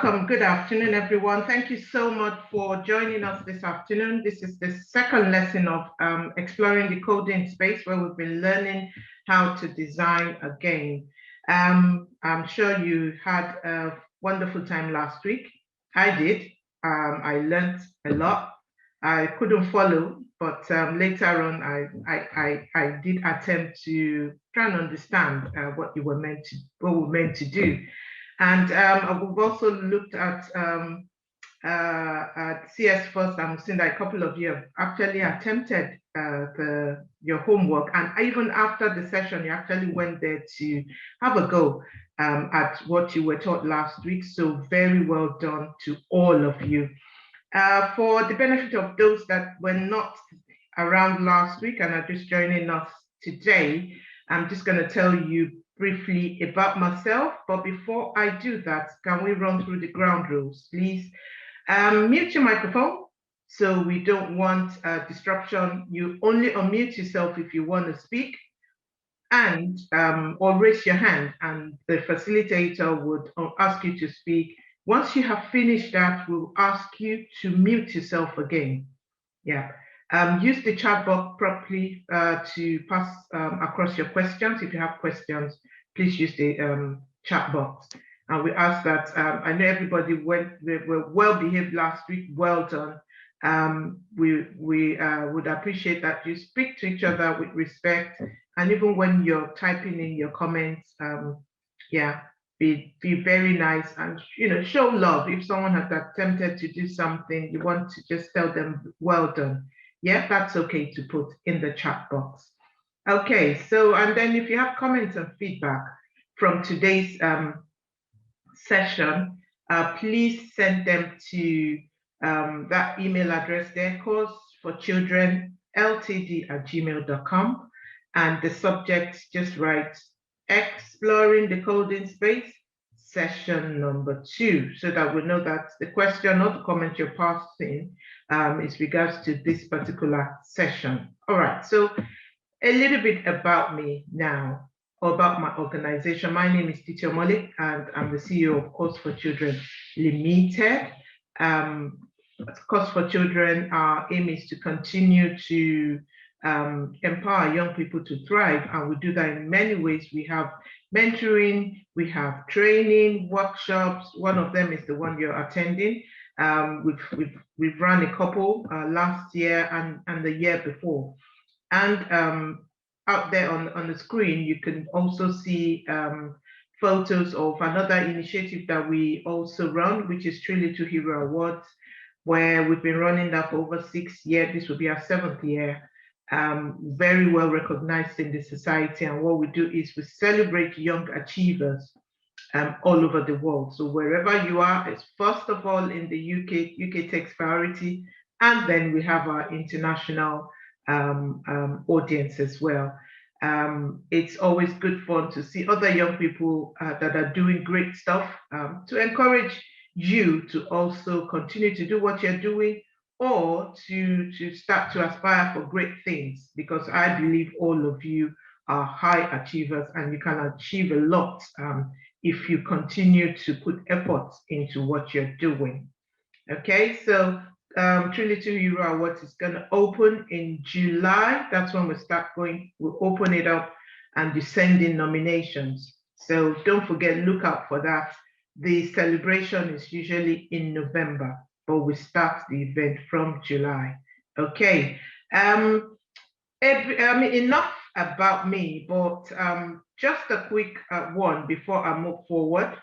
Welcome. Good afternoon, everyone. Thank you so much for joining us this afternoon. This is the second lesson of Exploring the Coding Space, where we've been learning how to design a game. I'm sure you had a wonderful time last week. I did. I learned a lot. I couldn't follow, but later on, I did attempt to try and understand what we were meant to do. And we've also looked at CS First. I'm seeing that a couple of you have actually attempted your homework, and even after the session, you actually went there to have a go at what you were taught last week. So very well done to all of you. For the benefit of those that were not around last week and are just joining us today, I'm just going to tell you briefly about myself. But before I do that, can we run through the ground rules, please? Mute your microphone, so we don't want disruption. You only unmute yourself if you want to speak, and or raise your hand, and the facilitator would ask you to speak. Once you have finished that, we'll ask you to mute yourself again. Yeah. Use the chat box properly to pass across your questions. If you have questions, please use the chat box. And we ask that, I know everybody were well behaved last week, well done. We would appreciate that you speak to each other with respect. And even when you're typing in your comments, yeah, be very nice and show love. If someone has attempted to do something, you want to just tell them well done. Yeah, that's okay to put in the chat box. Okay, so and then if you have comments and feedback from today's session, please send them to that email address there, courseforchildrenltd@gmail.com, and the subject, just write Exploring the Coding Space, session number 2, so that we know that the question or the comment you're passing is regards to this particular session. All right, so a little bit about me now, or about my organization. My name is Titi Omole, and I'm the CEO of Course for Children Limited. Course for Children, our aim is to continue to empower young people to thrive, and we do that in many ways. We have mentoring, we have training, workshops. One of them is the one you're attending. We've run a couple last year and the year before. And out there on the screen, you can also see photos of another initiative that we also run, which is Truly to Hero Awards, where we've been running that for over 6 years. This will be our 7th year. Very well recognized in the society. And what we do is we celebrate young achievers all over the world. So wherever you are, it's first of all in the UK takes priority, and then we have our international audience as well. It's always good fun to see other young people that are doing great stuff, to encourage you to also continue to do what you're doing, or to start to aspire for great things, because I believe all of you are high achievers and you can achieve a lot if you continue to put effort into what you're doing. Okay, so Truly to Hero Awards is going to open in July. That's when we'll open it up and be sending nominations. So don't forget, look out for that. The celebration is usually in November, but we start the event from July. Okay. I mean, enough about me, but just a quick one before I move forward.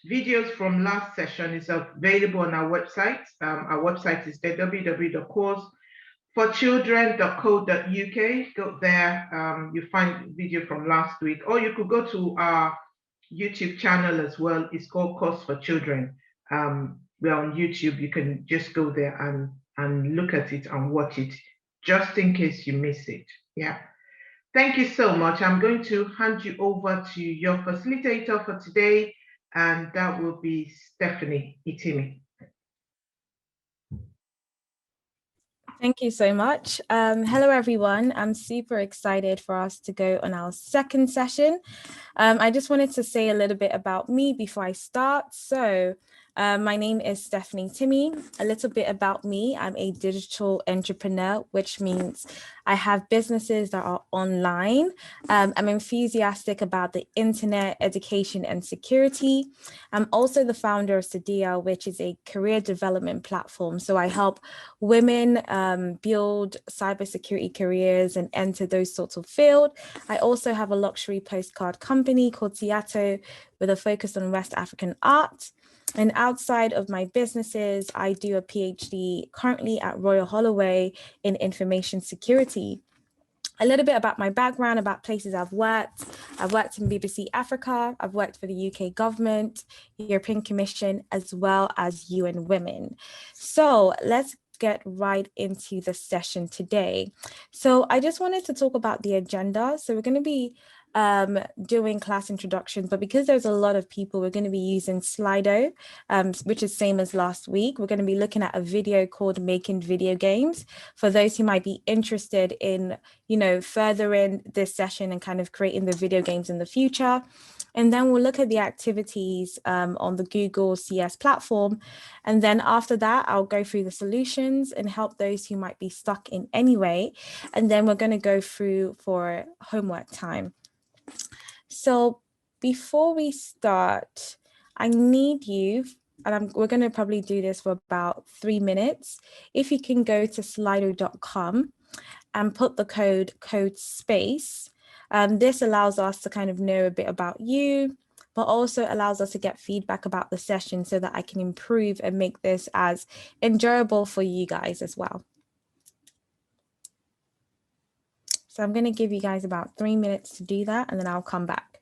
Videos from last session is available on our website. Our website is www.courseforchildren.co.uk. Go there, you find video from last week, or you could go to our YouTube channel as well. It's called Course for Children. We're on YouTube. You can just go there and look at it and watch it, just in case you miss it. Yeah. Thank you so much. I'm going to hand you over to your facilitator for today, and that will be Stephanie Itimi. Thank you so much. Hello, everyone. I'm super excited for us to go on our second session. I just wanted to say a little bit about me before I start. So my name is Stephanie Timmy. A little bit about me. I'm a digital entrepreneur, which means I have businesses that are online. I'm enthusiastic about the internet, education, and security. I'm also the founder of Sadia, which is a career development platform. So I help women build cybersecurity careers and enter those sorts of fields. I also have a luxury postcard company called Tiato with a focus on West African art. And outside of my businesses, I do a PhD currently at Royal Holloway in information security. A little bit about my background, about places I've worked. I've worked in BBC Africa, I've worked for the UK government, European Commission, as well as UN Women. So let's get right into the session today. So I just wanted to talk about the agenda. So we're going to be doing class introductions, but because there's a lot of people, we're going to be using Slido, which is same as last week. We're going to be looking at a video called Making Video Games for those who might be interested in, furthering this session and kind of creating the video games in the future. And then we'll look at the activities on the Google CS platform. And then after that, I'll go through the solutions and help those who might be stuck in any way. And then we're going to go through for homework time. So before we start, I need you, and we're going to probably do this for about 3 minutes. If you can go to slido.com and put the code space. This allows us to kind of know a bit about you, but also allows us to get feedback about the session so that I can improve and make this as enjoyable for you guys as well. So I'm going to give you guys about 3 minutes to do that, and then I'll come back.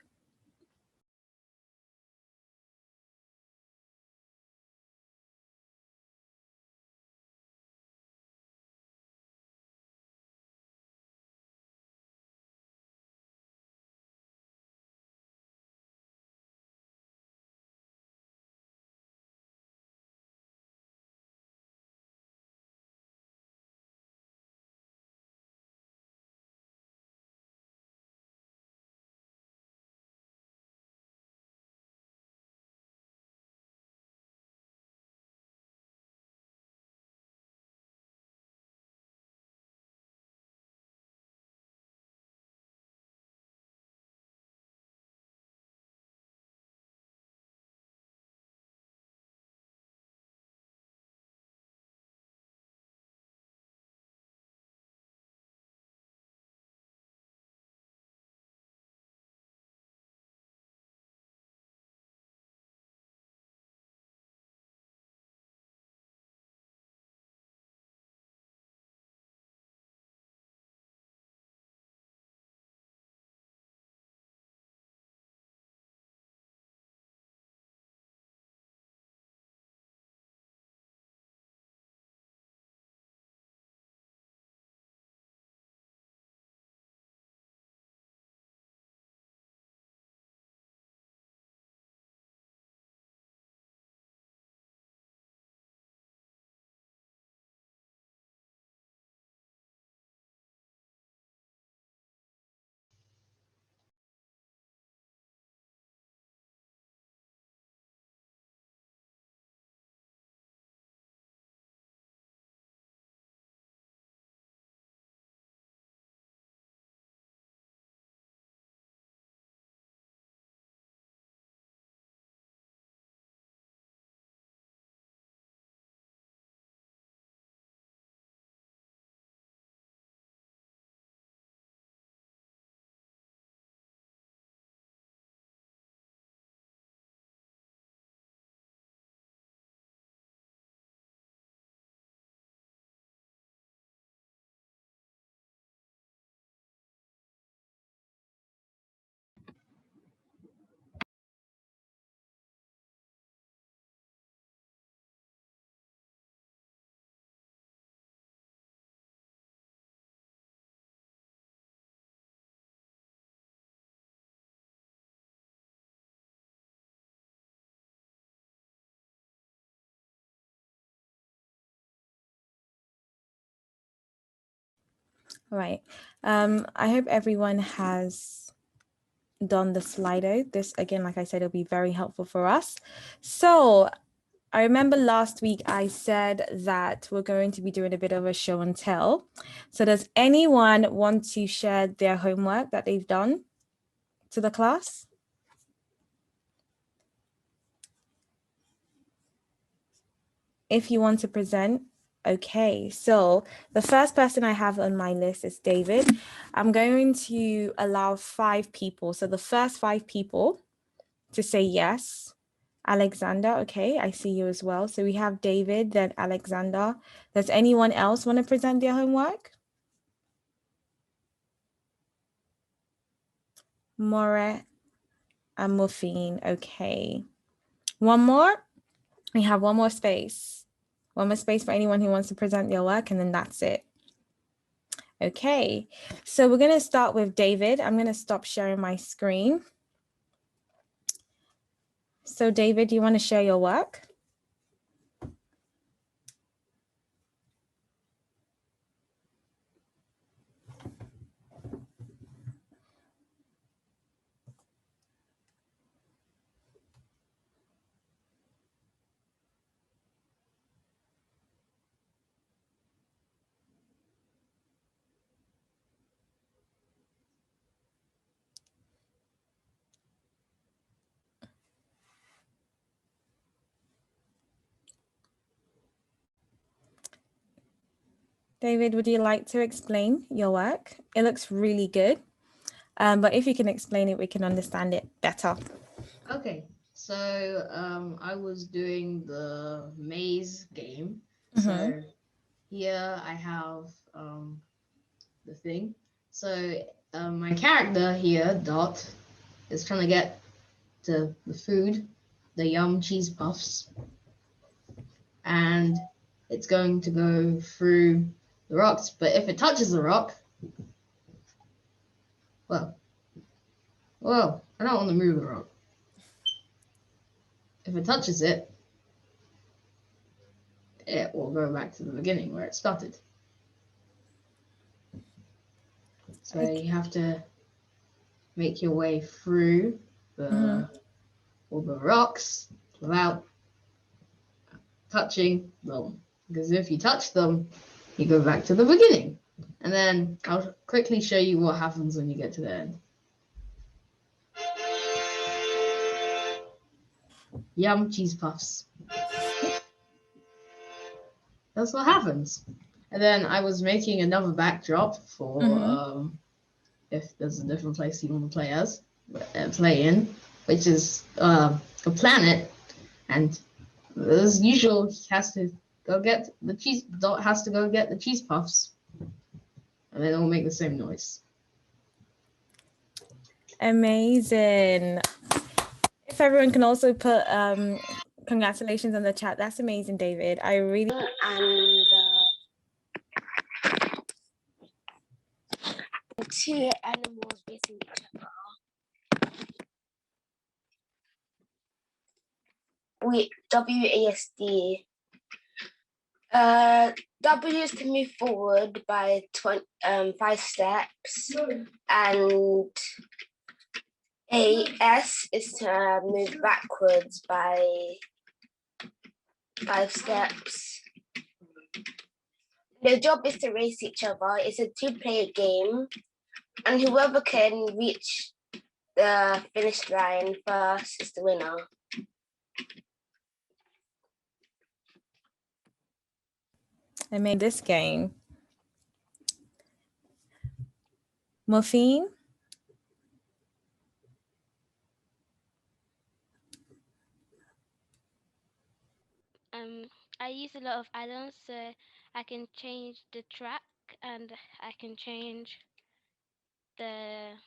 All right. I hope everyone has done the Slido. This, again, like I said, it'll be very helpful for us. So I remember last week I said that we're going to be doing a bit of a show and tell. So does anyone want to share their homework that they've done to the class? If you want to present, okay. So the first person I have on my list is David. I'm going to allow 5 people. So the first 5 people to say yes. Alexander, okay, I see you as well. So we have David, then Alexander. Does anyone else want to present their homework? More and Muffin, okay. One more? We have one more space. One more space for anyone who wants to present their work, and then that's it. Okay, so we're gonna start with David. I'm gonna stop sharing my screen. So David, do you want to share your work? David, would you like to explain your work? It looks really good, but if you can explain it, we can understand it better. Okay, so I was doing the maze game. Mhm. So here I have the thing. So my character here, Dot, is trying to get to the food, the Yum Cheese Puffs, and it's going to go through the rocks. But if it touches the rock, well, I don't want to move the rock. If it touches it, it will go back to the beginning where it started. So you have to make your way through all the rocks without touching them. Because if you touch them, you go back to the beginning. And then I'll quickly show you what happens when you get to the end. Yum cheese puffs. That's what happens. And then I was making another backdrop for if there's a different place you want to play in, which is a planet. And as usual, he has to go get the cheese. Dot has to go get the cheese puffs, and they don't make the same noise. Amazing. If everyone can also put congratulations in the chat, that's amazing, David. I really and 2 animals facing each other. WASD. W is to move forward by 5 steps, and AS is to move backwards by 5 steps. The job is to race each other. It's a 2-player game, and whoever can reach the finish line first is the winner. I made this game. Muffin? I use a lot of add-ons, so I can change the track and I can change the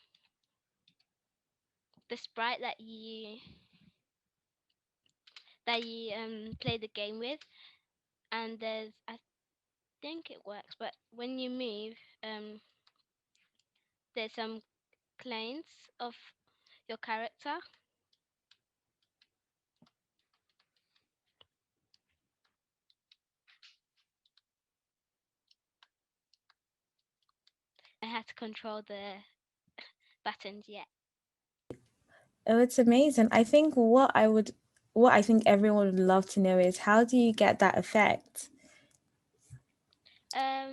sprite that you play the game with. And I think it works, but when you move, there's some clones of your character. how to control the buttons yet. Oh, it's amazing. I think what I think everyone would love to know is, how do you get that effect? I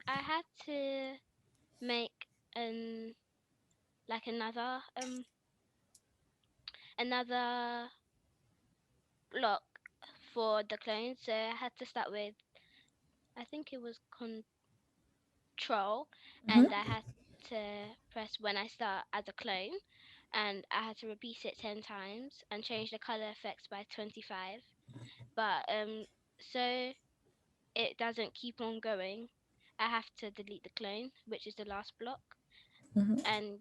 had to make another block for the clone. So I had to start with, I think it was control, and I had to press when I start as a clone, and I had to repeat it 10 times and change the color effects by 25. But so it doesn't keep on going, I have to delete the clone, which is the last block. And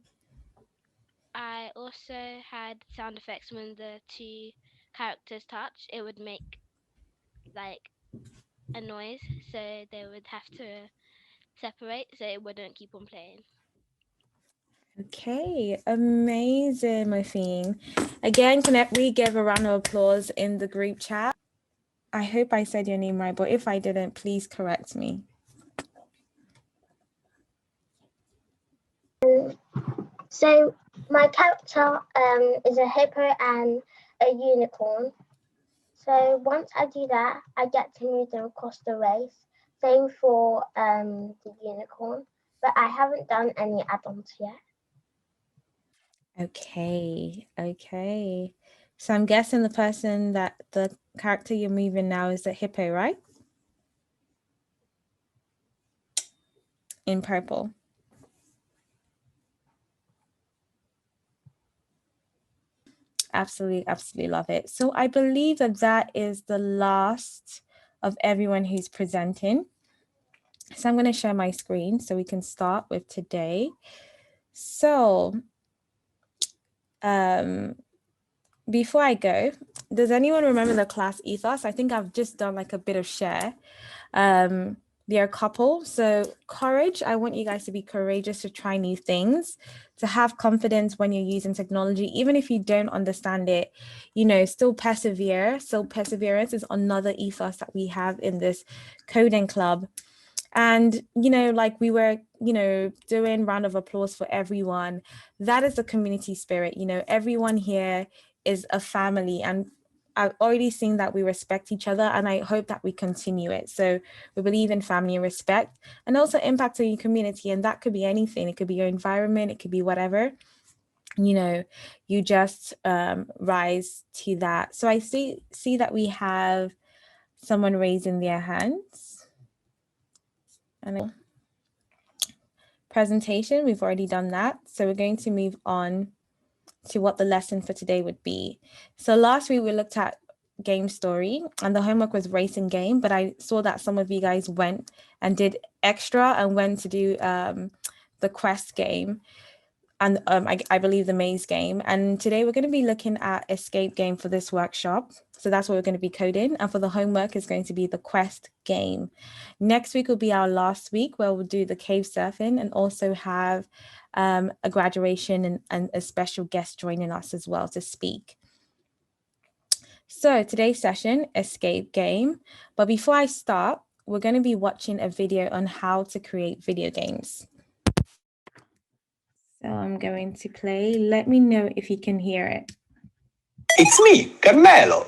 I also had sound effects when the two characters touch. It would make like a noise, so they would have to separate so it wouldn't keep on playing. Okay, amazing, Mofine. Again, can we give a round of applause in the group chat? I hope I said your name right, but if I didn't, please correct me. So my character is a hippo and a unicorn. So once I do that, I get to move them across the race. Same for the unicorn, but I haven't done any add-ons yet. Okay. So I'm guessing the character you're moving now is the hippo, right? In purple. Absolutely love it. So I believe that is the last of everyone who's presenting. So I'm going to share my screen so we can start with today. So before I go, does anyone remember the class ethos? I think I've just done like a bit of share. There are a couple. So courage, I want you guys to be courageous to try new things, to have confidence when you're using technology, even if you don't understand it, still persevere. So perseverance is another ethos that we have in this coding club. And, like we were, doing round of applause for everyone. That is the community spirit. Everyone here is a family, and I've already seen that we respect each other, and I hope that we continue it. So we believe in family and respect, and also impact on your community. And that could be anything. It could be your environment. It could be whatever. You just rise to that. So I see that we have someone raising their hands. And presentation, we've already done that. So we're going to move on to what the lesson for today would be. So last week we looked at game story, and the homework was racing game, but I saw that some of you guys went and did extra and went to do the quest game, and I believe the maze game. And today we're going to be looking at escape game for this workshop. So that's what we're going to be coding. And for the homework is going to be the quest game. Next week will be our last week, where we'll do the cave surfing and also have a graduation and a special guest joining us as well to speak. So today's session, escape game. But before I start, we're going to be watching a video on how to create video games. So I'm going to play. Let me know if you can hear it. It's me, Carmelo.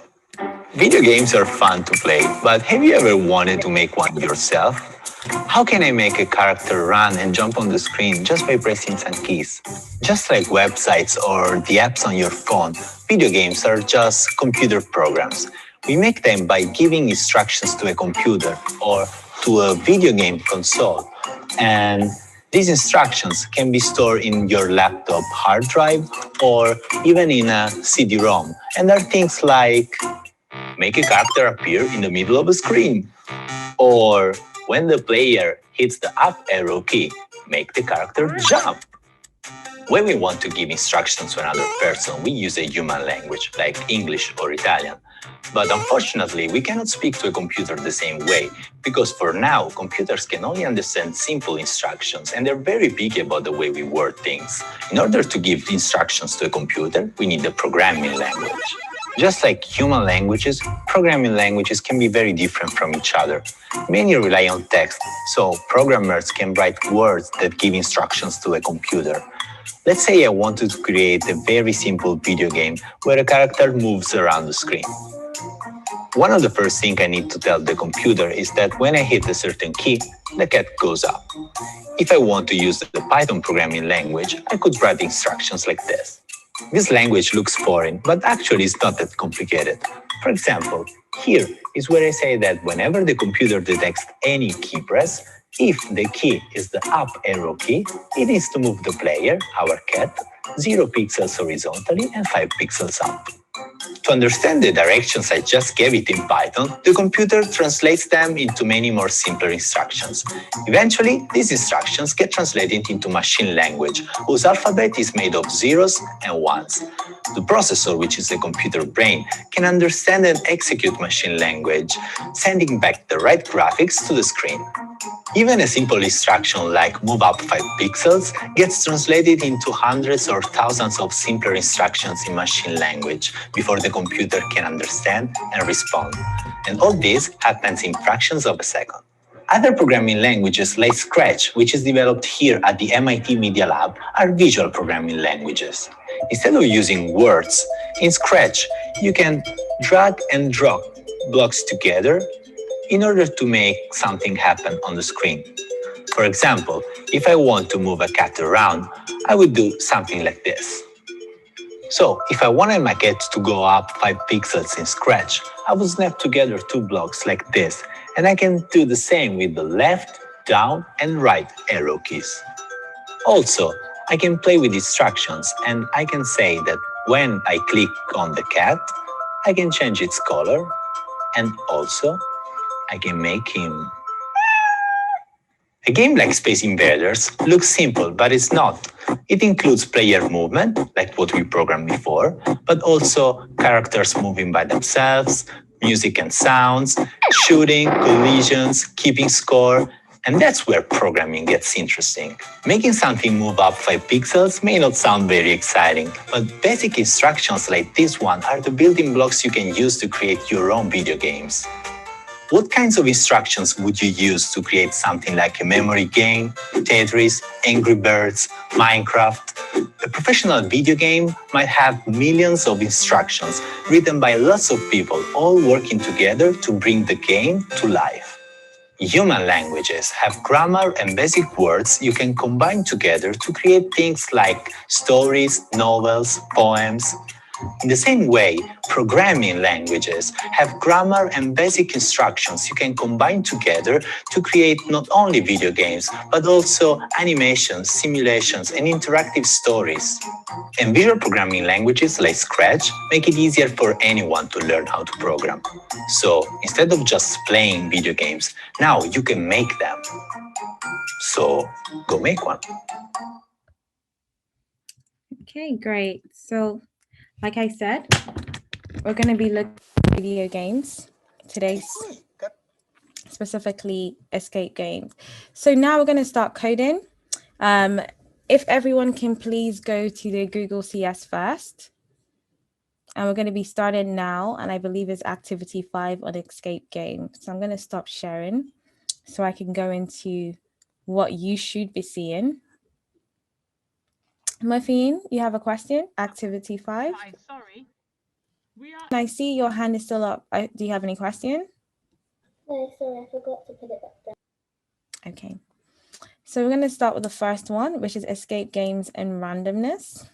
Video games are fun to play, but have you ever wanted to make one yourself? How can I make a character run and jump on the screen just by pressing some keys? Just like websites or the apps on your phone, video games are just computer programs. We make them by giving instructions to a computer or to a video game console. And these instructions can be stored in your laptop hard drive or even in a CD-ROM. And they're things like make a character appear in the middle of a screen, or when the player hits the up arrow key, make the character jump. When we want to give instructions to another person, we use a human language like English or Italian. But unfortunately, we cannot speak to a computer the same way, because for now, computers can only understand simple instructions, and they're very picky about the way we word things. In order to give instructions to a computer, we need a programming language. Just like human languages, programming languages can be very different from each other. Many rely on text, so programmers can write words that give instructions to a computer. Let's say I wanted to create a very simple video game where a character moves around the screen. One of the first things I need to tell the computer is that when I hit a certain key, the cat goes up. If I want to use the Python programming language, I could write instructions like this. This language looks foreign, but actually it's not that complicated. For example, here is where I say that whenever the computer detects any key press, if the key is the up arrow key, it is to move the player, our cat, 0 pixels horizontally and 5 pixels up. To understand the directions I just gave it in Python, the computer translates them into many more simpler instructions. Eventually, these instructions get translated into machine language, whose alphabet is made of zeros and ones. The processor, which is the computer brain, can understand and execute machine language, sending back the right graphics to the screen. Even a simple instruction like move up 5 pixels gets translated into hundreds or thousands of simpler instructions in machine language before the computer can understand and respond. And all this happens in fractions of a second. Other programming languages like Scratch, which is developed here at the MIT Media Lab, are visual programming languages. Instead of using words, in Scratch, you can drag and drop blocks together in order to make something happen on the screen. For example, if I want to move a cat around, I would do something like this. So, if I wanted my cat to go up 5 pixels in Scratch, I would snap together 2 blocks like this, and I can do the same with the left, down, and right arrow keys. Also, I can play with instructions, and I can say that when I click on the cat, I can change its color, and also I can make him. A game like Space Invaders looks simple, but it's not. It includes player movement, like what we programmed before, but also characters moving by themselves, music and sounds, shooting, collisions, keeping score, and that's where programming gets interesting. Making something move up 5 pixels may not sound very exciting, but basic instructions like this one are the building blocks you can use to create your own video games. What kinds of instructions would you use to create something like a memory game, Tetris, Angry Birds, Minecraft? A professional video game might have millions of instructions written by lots of people, all working together to bring the game to life. Human languages have grammar and basic words you can combine together to create things like stories, novels, poems. In the same way, programming languages have grammar and basic instructions you can combine together to create not only video games, but also animations, simulations, and interactive stories. And visual programming languages like Scratch make it easier for anyone to learn how to program. So instead of just playing video games, now you can make them. So go make one. Okay, great. So, like I said, we're going to be looking at video games today, specifically escape games. So now we're going to start coding. If everyone can please go to the Google CS first. And we're going to be starting now, and I believe it's activity 5 on escape game. So I'm going to stop sharing so I can go into what you should be seeing. Muffin, you have a question? Activity 5. Hi, sorry. And I see your hand is still up. Do you have any question? No, sorry, I forgot to put it back down. Okay. So we're going to start with the first one, which is escape games and randomness.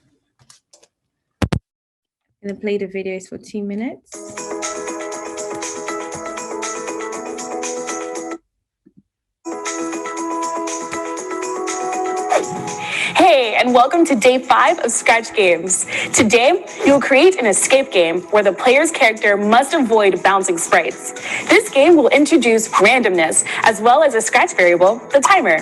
I'm going to play the videos for 2 minutes. Hey, and welcome to day 5 of Scratch Games. Today, you'll create an escape game where the player's character must avoid bouncing sprites. This game will introduce randomness, as well as a Scratch variable, the timer.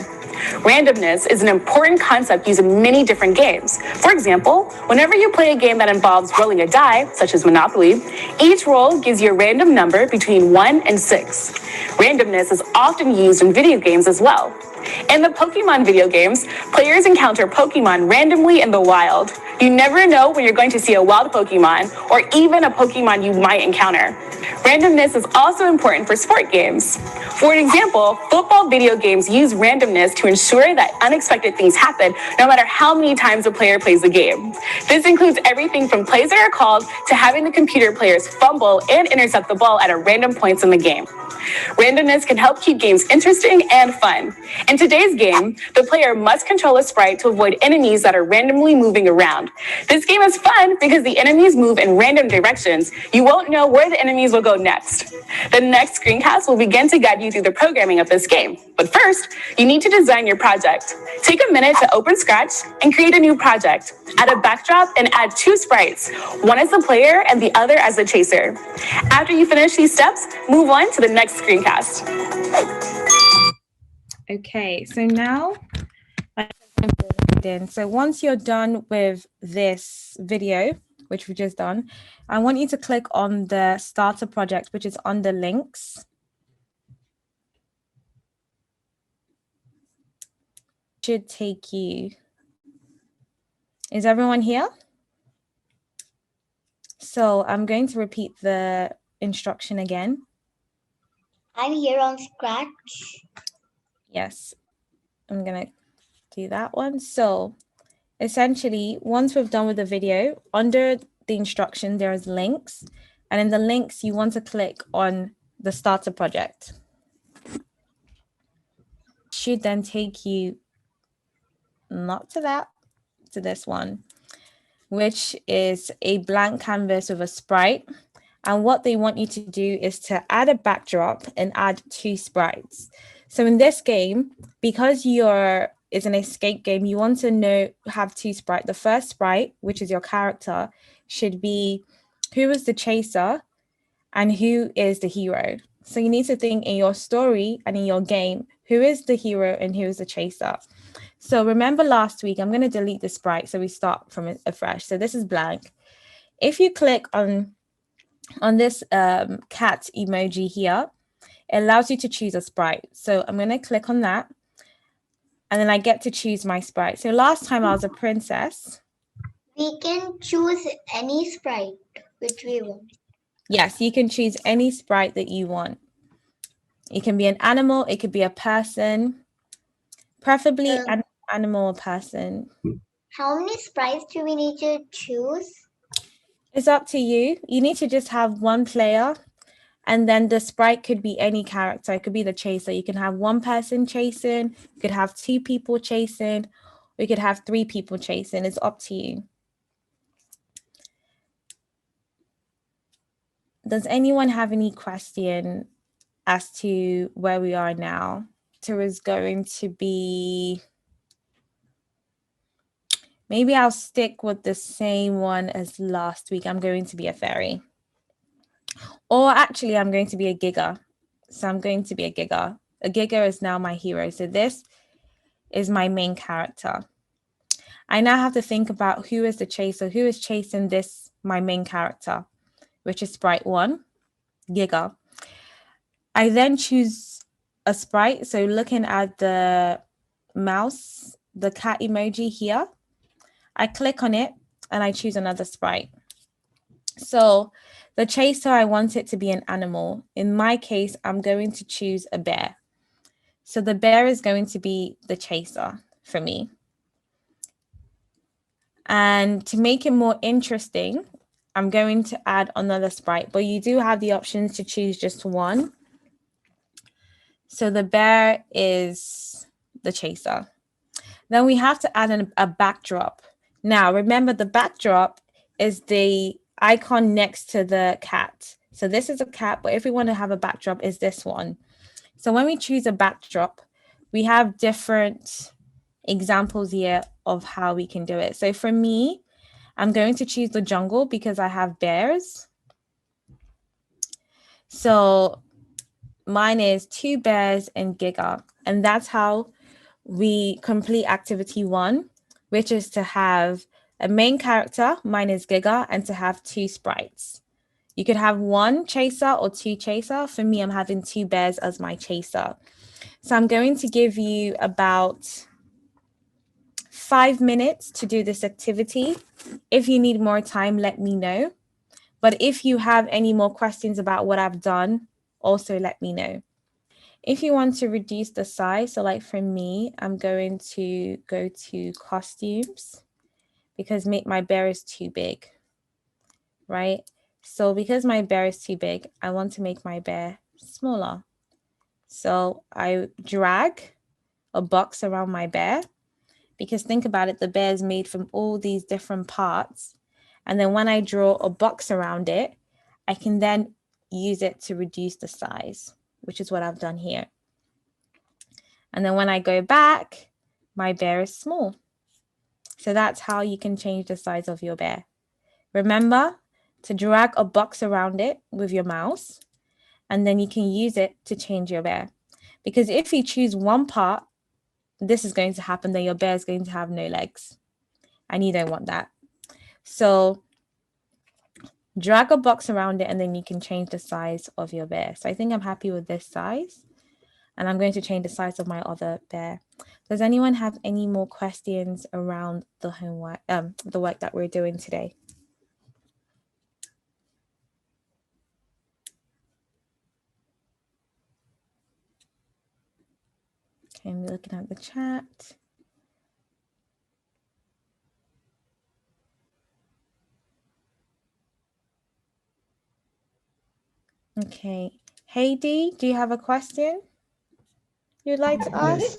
Randomness is an important concept used in many different games. For example, whenever you play a game that involves rolling a die, such as Monopoly, each roll gives you a random number between 1 and 6. Randomness is often used in video games as well. In the Pokemon video games, players encounter Pokemon randomly in the wild. You never know when you're going to see a wild Pokemon or even a Pokemon you might encounter. Randomness is also important for sport games. For an example, football video games use randomness to ensure that unexpected things happen no matter how many times a player plays the game. This includes everything from plays that are called to having the computer players fumble and intercept the ball at random points in the game. Randomness can help keep games interesting and fun. In today's game, the player must control a sprite to avoid enemies that are randomly moving around. This game is fun because the enemies move in random directions. You won't know where the enemies will go next. The next screencast will begin to guide you through the programming of this game. But first, you need to design your project. Take a minute to open Scratch and create a new project. Add a backdrop and add 2 sprites, one as the player and the other as the chaser. After you finish these steps, move on to the next screencast. Okay, so now, so once you're done with this video, which we've just done, I want you to click on the starter project, which is under links. Should take you. Is everyone here? So I'm going to repeat the instruction again. I'm here on Scratch. Yes, I'm gonna do that one. So essentially, once we've done with the video, under the instruction, there's links. And in the links, you want to click on the starter project. Should then take you not to that, to this one, which is a blank canvas with a sprite. And what they want you to do is to add a backdrop and add 2 sprites. So in this game, because it's an escape game, you want to have 2 sprites. The first sprite, which is your character, should be who is the chaser and who is the hero. So you need to think in your story and in your game, who is the hero and who is the chaser. So remember last week, I'm going to delete the sprite so we start from afresh. So this is blank. If you click on this cat emoji here, it allows you to choose a sprite. So I'm going to click on that and then I get to choose my sprite. So last time I was a princess. We can choose any sprite which we want. Yes, you can choose any sprite that you want. It can be an animal, it could be a person, preferably an animal or person. How many sprites do we need to choose? It's up to you. You need to just have one player, and then the sprite could be any character. It could be the chaser. You can have 1 person chasing, you could have 2 people chasing, or you could have 3 people chasing. It's up to you. Does anyone have any question as to where we are now? So is going to be, maybe I'll stick with the same one as last week. I'm going to be a fairy. Or actually, I'm going to be a Giga. So I'm going to be a Giga. A Giga is now my hero. So this is my main character. I now have to think about who is the chaser, who is chasing this, my main character, which is sprite 1, Giga. I then choose a sprite. So looking at the mouse, the cat emoji here, I click on it and I choose another sprite. So the chaser, I want it to be an animal. In my case, I'm going to choose a bear. So the bear is going to be the chaser for me. And to make it more interesting, I'm going to add another sprite, but you do have the options to choose just one. So the bear is the chaser. Then we have to add a backdrop. Now, remember the backdrop is the icon next to the cat. So this is a cat, but if we want to have a backdrop, is this one. So when we choose a backdrop, we have different examples here of how we can do it. So for me, I'm going to choose the jungle because I have bears. So mine is 2 bears and Giga. And that's how we complete activity 1, which is to have a main character, mine is Giga, and to have 2 sprites. You could have 1 chaser or 2 chaser. For me, I'm having 2 bears as my chaser. So I'm going to give you about 5 minutes to do this activity. If you need more time, let me know. But if you have any more questions about what I've done, also let me know. If you want to reduce the size, so like for me, I'm going to go to costumes because my bear is too big, right? So because my bear is too big, I want to make my bear smaller. So I drag a box around my bear, because think about it, the bear is made from all these different parts. And then when I draw a box around it, I can then use it to reduce the size, which is what I've done here. And then when I go back, my bear is small. So that's how you can change the size of your bear. Remember to drag a box around it with your mouse, and then you can use it to change your bear. Because if you choose one part, this is going to happen, then your bear is going to have no legs. And you don't want that. So drag a box around it, and then you can change the size of your bear. So I think I'm happy with this size. And I'm going to change the size of my other bear. Does anyone have any more questions around the homework, the work that we're doing today? Okay, I'm looking at the chat. Okay, Heidi, do you have a question you'd like to ask?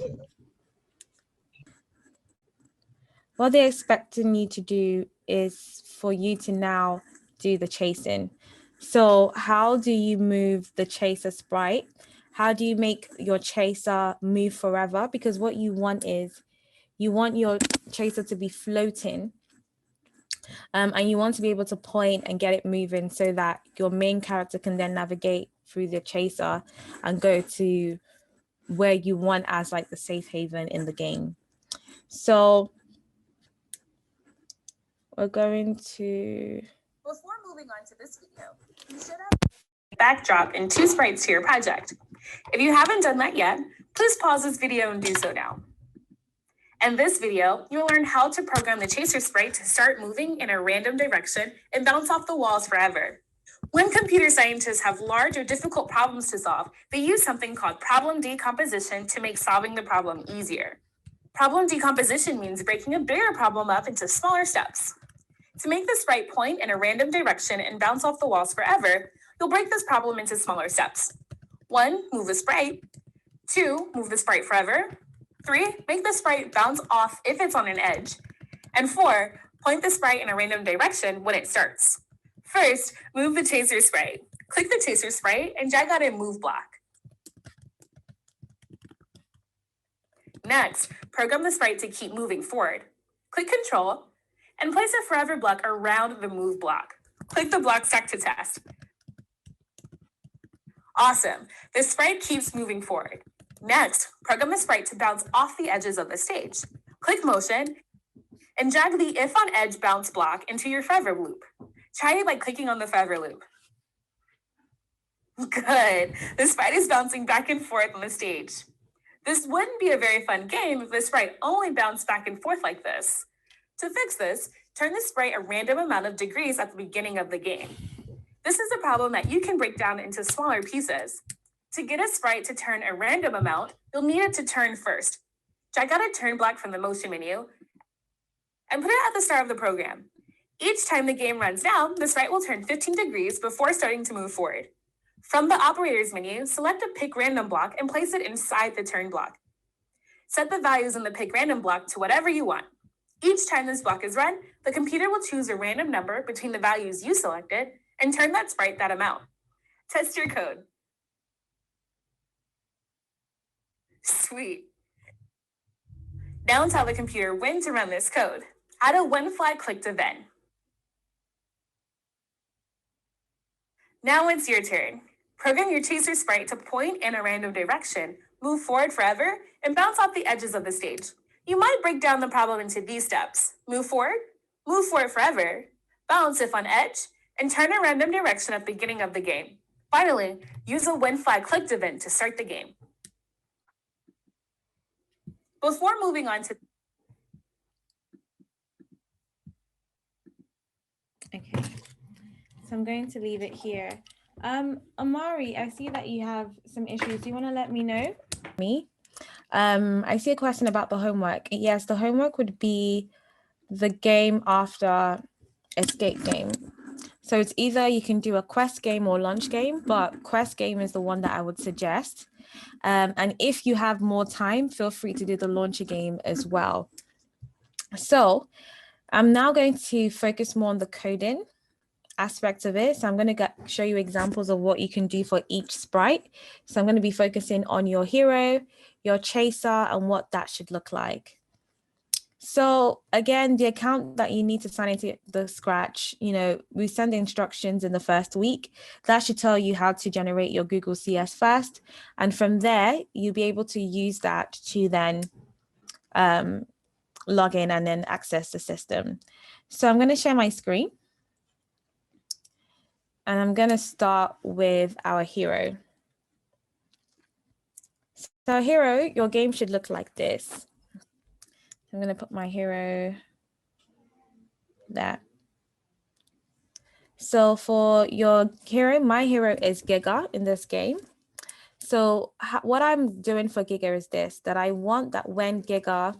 What they're expecting you to do is for you to now do the chasing. So how do you move the chaser sprite? How do you make your chaser move forever? Because what you want is, you want your chaser to be floating, and you want to be able to point and get it moving so that your main character can then navigate through the chaser and go to where you want as like the safe haven in the game. So we're going to... Before moving on to this video, you should have a backdrop and 2 sprites to your project. If you haven't done that yet, please pause this video and do so now. In this video, you'll learn how to program the chaser sprite to start moving in a random direction and bounce off the walls forever. When computer scientists have large or difficult problems to solve, they use something called problem decomposition to make solving the problem easier. Problem decomposition means breaking a bigger problem up into smaller steps. To make the sprite point in a random direction and bounce off the walls forever, you'll break this problem into smaller steps. 1, move the sprite. 2, move the sprite forever. 3, make the sprite bounce off if it's on an edge. And 4, point the sprite in a random direction when it starts. First, move the chaser sprite. Click the chaser sprite and drag out a move block. Next, program the sprite to keep moving forward. Click Control and place a forever block around the move block. Click the block stack to test. Awesome, the sprite keeps moving forward. Next, program the sprite to bounce off the edges of the stage. Click Motion and drag the If on Edge bounce block into your forever loop. Try it by clicking on the forever loop. Good, the sprite is bouncing back and forth on the stage. This wouldn't be a very fun game if the sprite only bounced back and forth like this. To fix this, turn the sprite a random amount of degrees at the beginning of the game. This is a problem that you can break down into smaller pieces. To get a sprite to turn a random amount, you'll need it to turn first. Drag out a turn block from the motion menu and put it at the start of the program. Each time the game runs down, the sprite will turn 15 degrees before starting to move forward. From the operators menu, select a pick random block and place it inside the turn block. Set the values in the pick random block to whatever you want. Each time this block is run, the computer will choose a random number between the values you selected and turn that sprite that amount. Test your code. Sweet. Now tell the computer when to run this code. Add a when flag clicked event. Now it's your turn. Program your chaser sprite to point in a random direction move forward forever, and bounce off the edges of the stage. You might break down the problem into these steps. Move forward forever, bounce if on edge, and turn a random direction at the beginning of the game. Finally, use a when flag clicked event to start the game. Before moving on to... Okay, so I'm going to leave it here. Amari, I see that you have some issues. Do you want to let me know? I see a question about the homework. Yes, the homework would be the game after escape game. So it's either you can do a quest game or launch game, but quest game is the one that I would suggest. And if you have more time, feel free to do the launcher game as well. So I'm now going to focus more on the coding aspect of it. So I'm going to show you examples of what you can do for each sprite. So I'm going to be focusing on your hero, your chaser, and what that should look like. So again, the account that you need to sign into the Scratch, we send the instructions in the first week. That should tell you how to generate your Google CS first. And from there, you'll be able to use that to then log in and then access the system. So I'm going to share my screen. And I'm going to start with our hero. So hero, your game should look like this. I'm going to put my hero there. So for your hero, my hero is Giga in this game. So what I'm doing for Giga is this, that I want that when Giga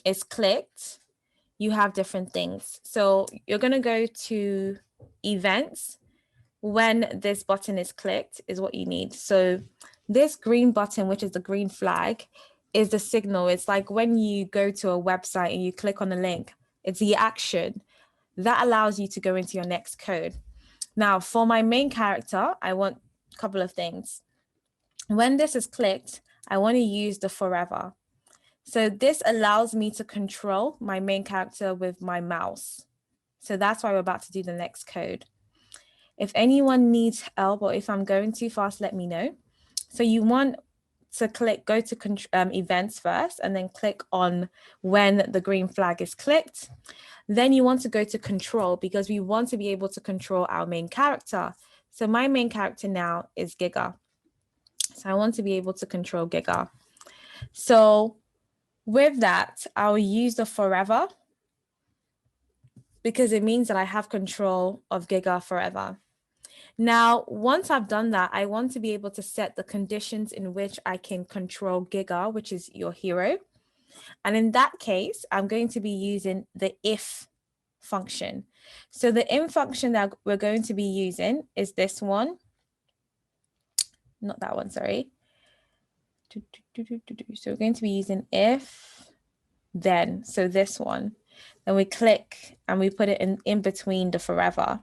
is clicked, you have different things. So you're going to go to events. When this button is clicked is what you need. So this green button, which is the green flag, is the signal. It's like when you go to a website and you click on a link, it's the action that allows you to go into your next code. Now, for my main character, I want a couple of things. When this is clicked, I want to use the forever. So this allows me to control my main character with my mouse. So that's why we're about to do the next code. If anyone needs help or if I'm going too fast, let me know. So you want to go to events first and then click on when the green flag is clicked. Then you want to go to control because we want to be able to control our main character. So my main character now is Giga. So I want to be able to control Giga. So with that, I'll use the forever because it means that I have control of Giga forever. Now, once I've done that, I want to be able to set the conditions in which I can control Giga, which is your hero. And in that case, I'm going to be using the if function. So the if function that we're going to be using is this one. Not that one, sorry. So we're going to be using if, then. So this one. Then we click and we put it in between the forever.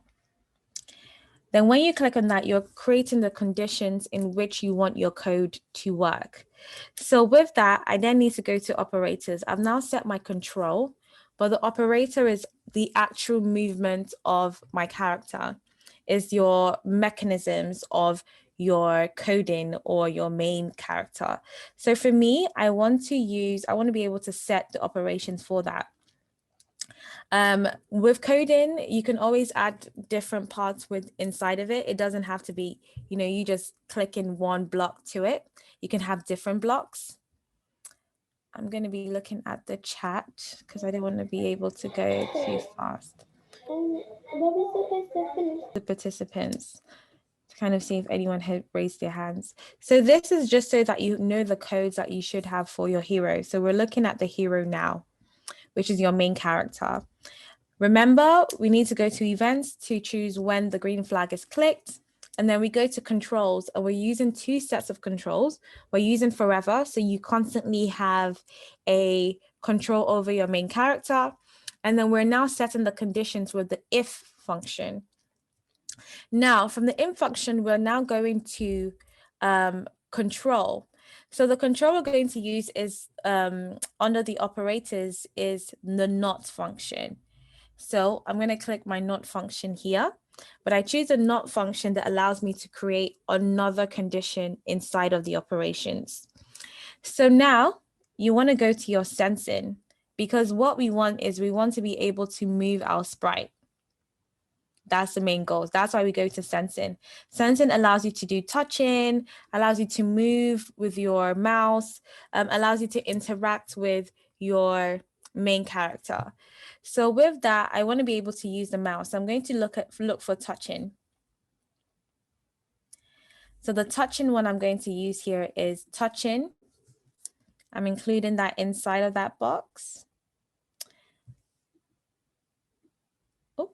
Then when you click on that, you're creating the conditions in which you want your code to work. So with that, I then need to go to operators. I've now set my control, but the operator is the actual movement of my character, is your mechanisms of your coding or your main character. So for me, I want to be able to set the operations for that. With coding, you can always add different parts inside of it. It doesn't have to be, you just click in one block to it. You can have different blocks. I'm going to be looking at the chat because I don't want to be able to go too fast. The participants to kind of see if anyone had raised their hands. So this is just so that you know the codes that you should have for your hero. So we're looking at the hero now, which is your main character. Remember, we need to go to events to choose when the green flag is clicked. And then we go to controls and we're using two sets of controls. We're using forever. So you constantly have a control over your main character. And then we're now setting the conditions with the if function. Now from the if function, we're now going to control. So the control we're going to use is under the operators is the not function. So I'm going to click my not function here, but I choose a not function that allows me to create another condition inside of the operations. So now you want to go to your sensing, because what we want is we want to be able to move our sprite. That's the main goal. That's why we go to sensing. Sensing allows you to do touching, allows you to move with your mouse, allows you to interact with your main character. So with that, I want to be able to use the mouse. I'm going to look for touching. So the touching one I'm going to use here is touching. I'm including that inside of that box. Oh.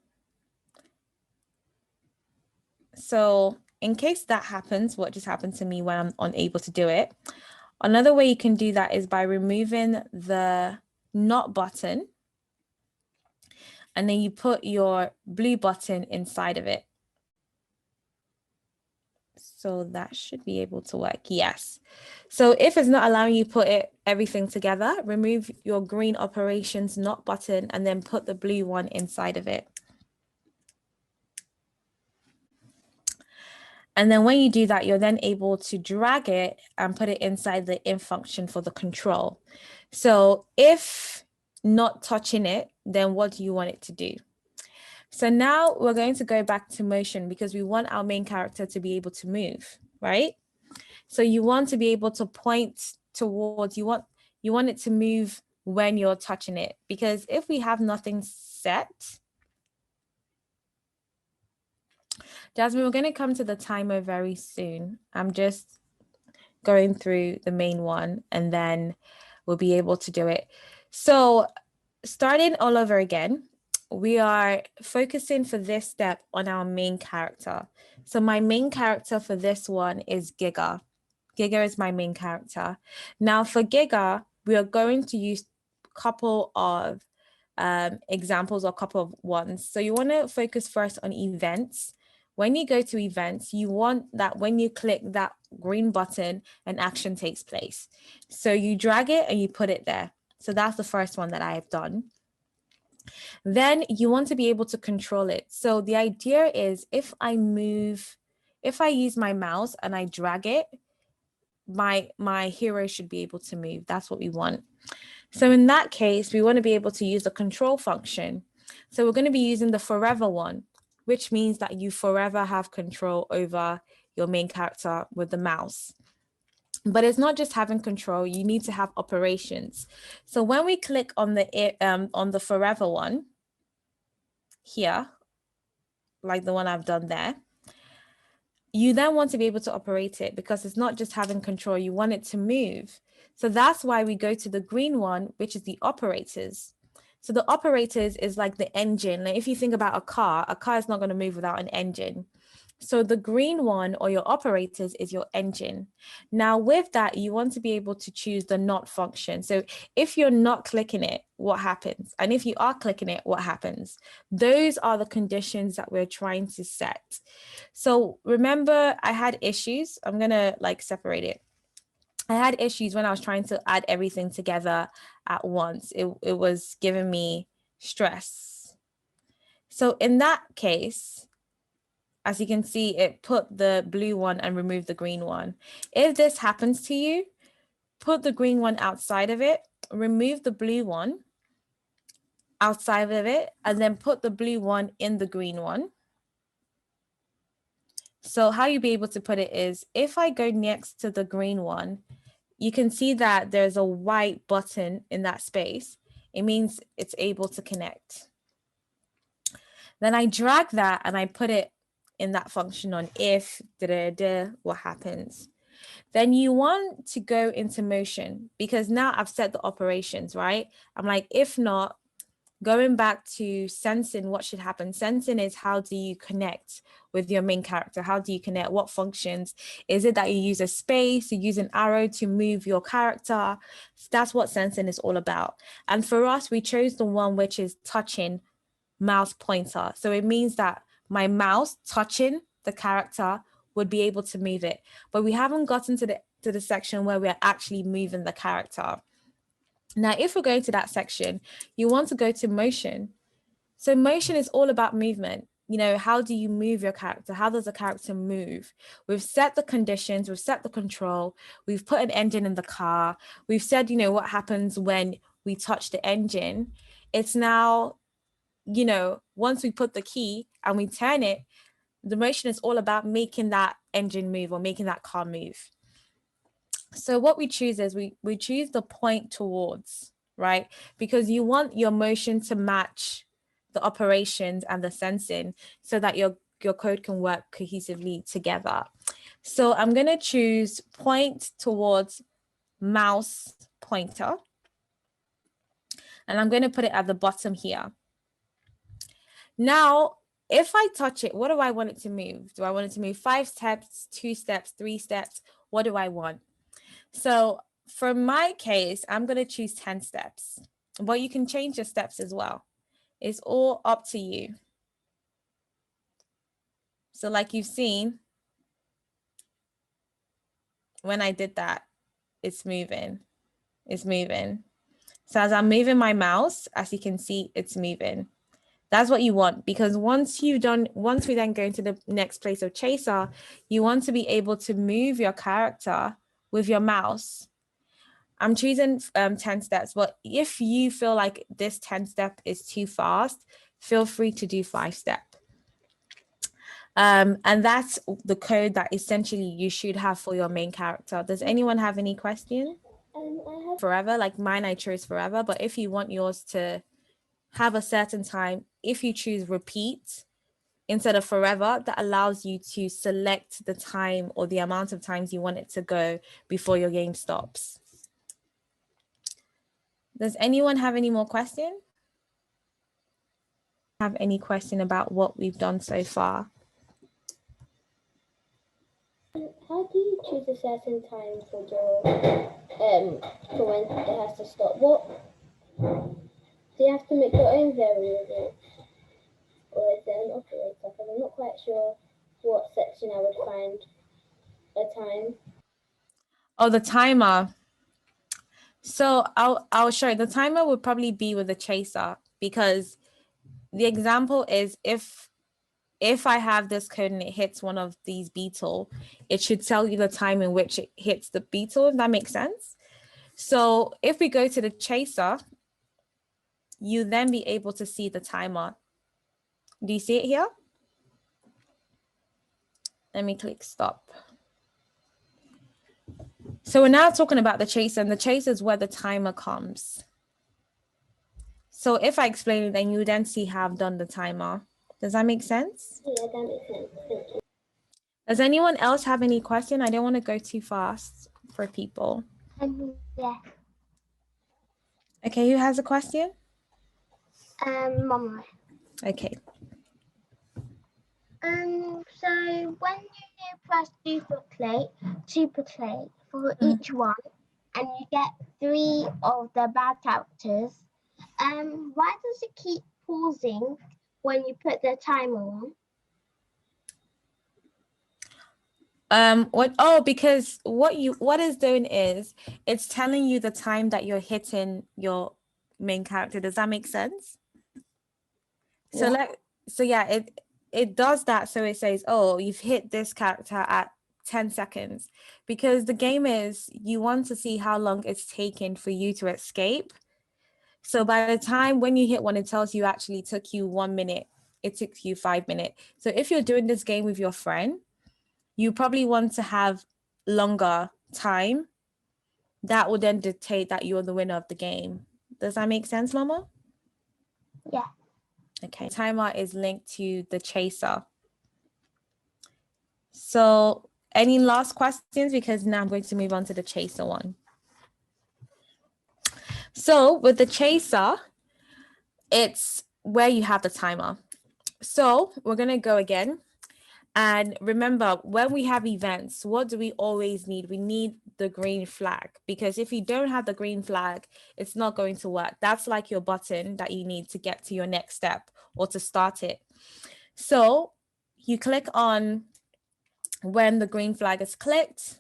So in case that happens, what just happened to me when I'm unable to do it, another way you can do that is by removing the not button, and then you put your blue button inside of it. So that should be able to work. Yes. So if it's not allowing you put everything together, remove your green operations not button and then put the blue one inside of it. And then when you do that, you're then able to drag it and put it inside the in function for the control. So if not touching it, then what do you want it to do? So now we're going to go back to motion because we want our main character to be able to move, right? So you want to be able to point towards, you want it to move when you're touching it, because if we have nothing set, Jasmine, we're going to come to the timer very soon. I'm just going through the main one and then we'll be able to do it. So starting all over again, we are focusing for this step on our main character. So my main character for this one is Giga. Giga is my main character. Now for Giga, we are going to use a couple of examples or a couple of ones. So you want to focus first on events. When you go to events, you want that when you click that green button, an action takes place. So you drag it and you put it there. So that's the first one that I have done. Then you want to be able to control it. So the idea is if I use my mouse and I drag it, my hero should be able to move. That's what we want. So in that case, we want to be able to use the control function. So we're going to be using the forever one, which means that you forever have control over your main character with the mouse. But it's not just having control, you need to have operations. So when we click on the forever one here, like the one I've done there, you then want to be able to operate it because it's not just having control, you want it to move. So that's why we go to the green one, which is the operators. So the operators is like the engine. Like if you think about a car is not going to move without an engine. So the green one or your operators is your engine. Now with that, you want to be able to choose the not function. So if you're not clicking it, what happens? And if you are clicking it, what happens? Those are the conditions that we're trying to set. So remember, I had issues. I'm going to separate it. I had issues when I was trying to add everything together at once. It was giving me stress. So in that case, as you can see, it put the blue one and removed the green one. If this happens to you, put the green one outside of it, remove the blue one outside of it, and then put the blue one in the green one. So how you'll be able to put it is, if I go next to the green one, you can see that there's a white button in that space. It means it's able to connect. Then I drag that and I put it in that function on if, what happens. Then you want to go into motion because now I've set the operations, right? I'm like, if not, going back to sensing, what should happen? Sensing is how do you connect with your main character? How do you connect? What functions? Is it that you use a space, you use an arrow to move your character? That's what sensing is all about. And for us, we chose the one which is touching mouse pointer. So it means that my mouse touching the character would be able to move it. But we haven't gotten to the section where we're actually moving the character. Now, if we're going to that section, you want to go to motion. So motion is all about movement. you know, how do you move your character? How does a character move? We've set the conditions, we've set the control, we've put an engine in the car. We've said, you know, what happens when we touch the engine. It's now, you know, once we put the key and we turn it, the motion is all about making that engine move or making that car move. So what we choose is we choose the point towards, right? Because you want your motion to match the operations and the sensing so that your code can work cohesively together. So I'm going to choose point towards mouse pointer. And I'm going to put it at the bottom here. Now, if I touch it, what do I want it to move? Do I want it to move 5 steps, 2 steps, 3 steps? What do I want? So for my case, I'm going to choose 10 steps, but you can change your steps as well. It's all up to you. So like you've seen, when I did that, it's moving. It's moving. So as I'm moving my mouse, as you can see, it's moving. That's what you want, because once we then go into the next place of chaser, you want to be able to move your character with your mouse. I'm choosing 10 steps, but if you feel like this 10 step is too fast, feel free to do 5 step. And that's the code that essentially you should have for your main character. Does anyone have any questions? Forever, like mine, I chose forever, but if you want yours to have a certain time, if you choose repeat instead of forever, that allows you to select the time or the amount of times you want it to go before your game stops. Does anyone have any more questions? Have any question about what we've done so far? How do you choose a certain time for your for when it has to stop? What do you have to make your own variable, or is there an operator? Because I'm not quite sure what section I would find a time. Oh, the timer. So I'll show you. The timer would probably be with the chaser, because the example is if I have this code and it hits one of these beetle, it should tell you the time in which it hits the beetle, if that makes sense. So if we go to the chaser, you then be able to see the timer. Do you see it here? Let me click stop. So we're now talking about the chaser, and the chaser is where the timer comes. So if I explain it, then you then see how I've done the timer. Does that make sense? Yeah, that makes sense. Thank you. Does anyone else have any question? I don't want to go too fast for people. Yeah. Okay, who has a question? Mama. Okay. So when you press duplicate for each one, and you get 3 of the bad characters, why does it keep pausing when you put the timer on? Because what it's doing is it's telling you the time that you're hitting your main character. Does that make sense? Yeah. It does that. So it says, oh, you've hit this character at 10 seconds, because the game is, you want to see how long it's taken for you to escape. So by the time when you hit one, it tells you actually took you 1 minute. It took you 5 minutes. So if you're doing this game with your friend, you probably want to have longer time. That will then dictate that you're the winner of the game. Does that make sense, Mama? Yeah. Okay, timer is linked to the chaser. So any last questions? Because now I'm going to move on to the chaser one. So with the chaser, it's where you have the timer. So we're going to go again. And remember, when we have events, what do we always need? We need the green flag, because if you don't have the green flag, it's not going to work. That's like your button that you need to get to your next step or to start it. So you click on when the green flag is clicked.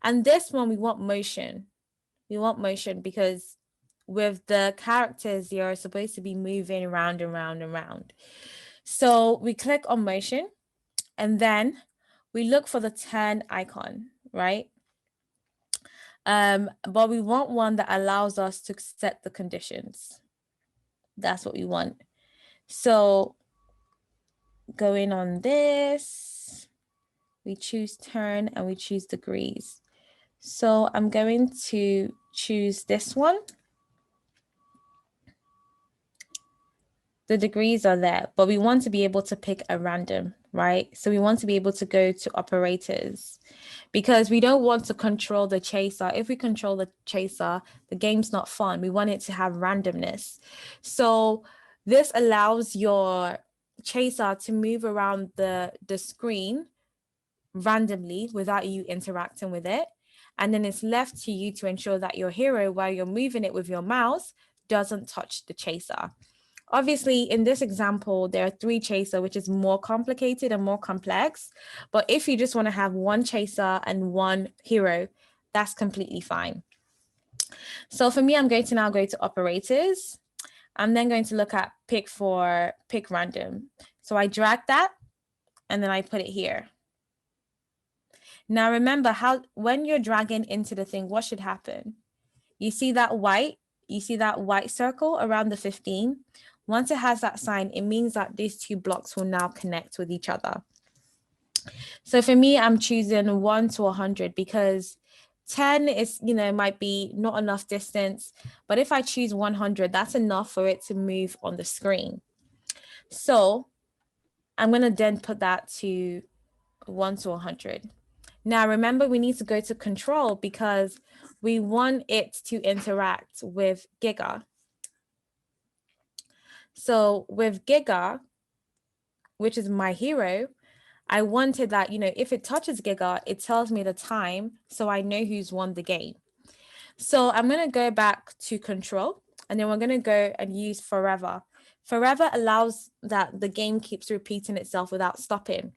And this one, we want motion. We want motion because with the characters, you're supposed to be moving around and round and round. So we click on motion and then we look for the turn icon, right? But we want one that allows us to set the conditions. That's what we want. So going on this, we choose turn and we choose degrees. So I'm going to choose this one. The degrees are there, but we want to be able to pick a random, right? So we want to be able to go to operators because we don't want to control the chaser. If we control the chaser, the game's not fun. We want it to have randomness. So this allows your chaser to move around the screen randomly without you interacting with it. And then it's left to you to ensure that your hero, while you're moving it with your mouse, doesn't touch the chaser. Obviously, in this example, there are 3 chaser, which is more complicated and more complex. But if you just want to have 1 chaser and 1 hero, that's completely fine. So for me, I'm going to now go to operators. I'm then going to look at pick random. So I drag that and then I put it here. Now remember when you're dragging into the thing, what should happen? You see that white circle around the 15? Once it has that sign, it means that these 2 blocks will now connect with each other. So for me, I'm choosing 1 to 100 because 10 is, might be not enough distance. But if I choose 100, that's enough for it to move on the screen. So I'm going to then put that to 1 to 100. Now, remember, we need to go to control because we want it to interact with Giga. So with Giga, which is my hero, I wanted that, if it touches Giga, it tells me the time so I know who's won the game. So I'm going to go back to control and then we're going to go and use forever. Forever allows that the game keeps repeating itself without stopping.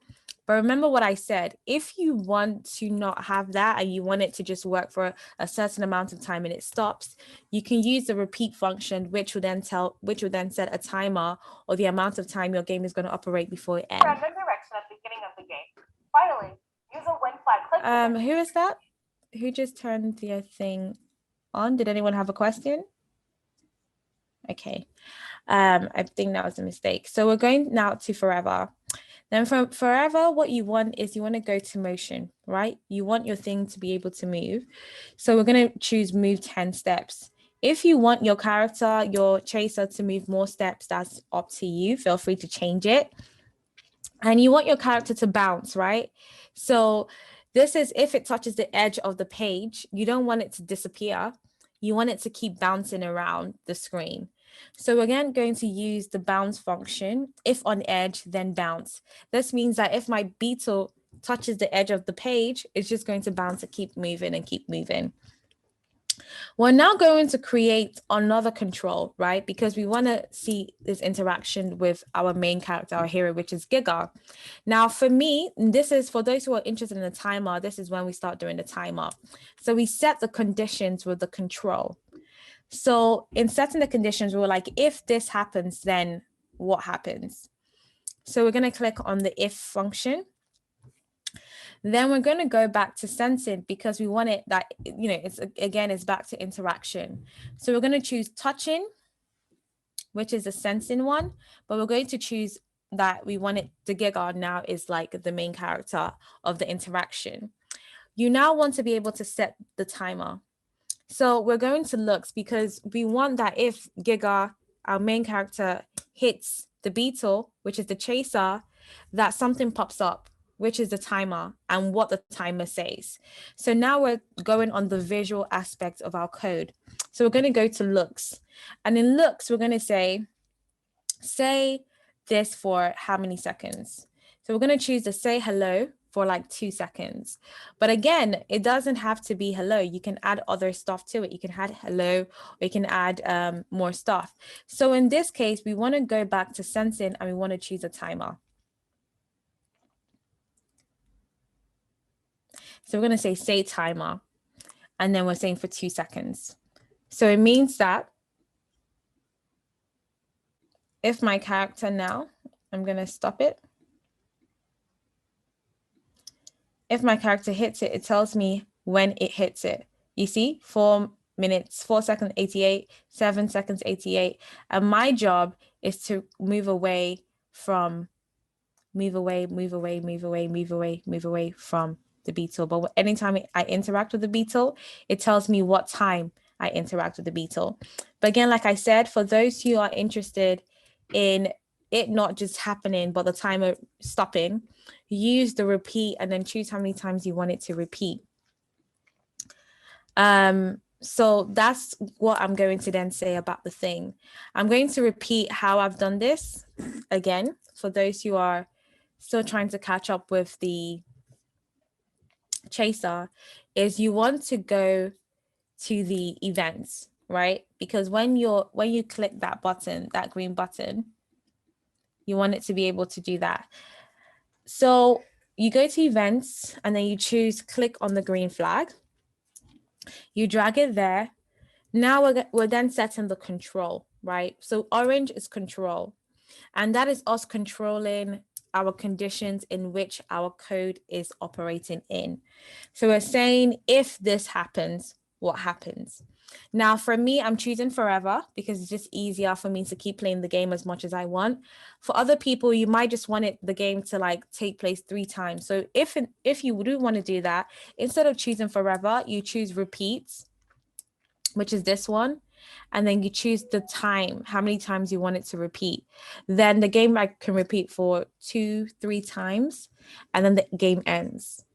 But remember what I said, if you want to not have that and you want it to just work for a certain amount of time and it stops, you can use the repeat function, which will then set a timer or the amount of time your game is going to operate before it ends. Random direction at the beginning of the game. Finally, use a win flag. Click who is that? Who just turned the thing on? Did anyone have a question? Okay. I think that was a mistake. So we're going now to forever. Then from forever, what you want is you want to go to motion, right? You want your thing to be able to move. So we're going to choose move 10 steps. If you want your character, your chaser to move more steps, that's up to you. Feel free to change it. And you want your character to bounce, right? So this is if it touches the edge of the page, you don't want it to disappear. You want it to keep bouncing around the screen. So we're again going to use the bounce function. If on edge, then bounce. This means that if my beetle touches the edge of the page, it's just going to bounce and keep moving and keep moving. We're now going to create another control, right? Because we want to see this interaction with our main character, our hero, which is Giga. Now, for me, this is for those who are interested in the timer, this is when we start doing the timer. So we set the conditions with the control. So in setting the conditions, we were like, if this happens, then what happens? So we're going to click on the if function. Then we're going to go back to sensing because we want it that, it's back to interaction. So we're going to choose touching, which is the sensing one, but we're going to choose that we want it, the Giga now is like the main character of the interaction. You now want to be able to set the timer. So we're going to looks because we want that if Giga, our main character, hits the beetle, which is the chaser, that something pops up, which is the timer and what the timer says. So now we're going on the visual aspect of our code. So we're going to go to looks. And in looks, we're going to say this for how many seconds? So we're going to choose the say hello for like 2 seconds. But again, it doesn't have to be hello. You can add other stuff to it. You can add hello, or you can add more stuff. So in this case, we want to go back to sensing and we want to choose a timer. So we're going to say timer, and then we're saying for 2 seconds. So it means that if my character now, I'm going to stop it. If my character hits it, it tells me when it hits it. You see, 4 minutes, 4 seconds, 88, 7 seconds, 88. And my job is to move away from, move away from the beetle. But anytime I interact with the beetle, it tells me what time I interact with the beetle. But again, like I said, for those who are interested in it not just happening, but the timer stopping, use the repeat and then choose how many times you want it to repeat. So that's what I'm going to then say about the thing. I'm going to repeat how I've done this again, for those who are still trying to catch up with the chaser, is you want to go to the events, right? Because when you click that button, that green button, you want it to be able to do that. So you go to events and then you choose click on the green flag. You drag it there. Now we're then setting the control, right? So orange is control. And that is us controlling our conditions in which our code is operating in. So we're saying, if this happens, what happens? Now, for me, I'm choosing forever because it's just easier for me to keep playing the game as much as I want. For other people, you might just want the game to like take place 3 times. So if you do want to do that, instead of choosing forever, you choose repeats, which is this one. And then you choose the time, how many times you want it to repeat. Then the game can repeat for 2-3 times, and then the game ends.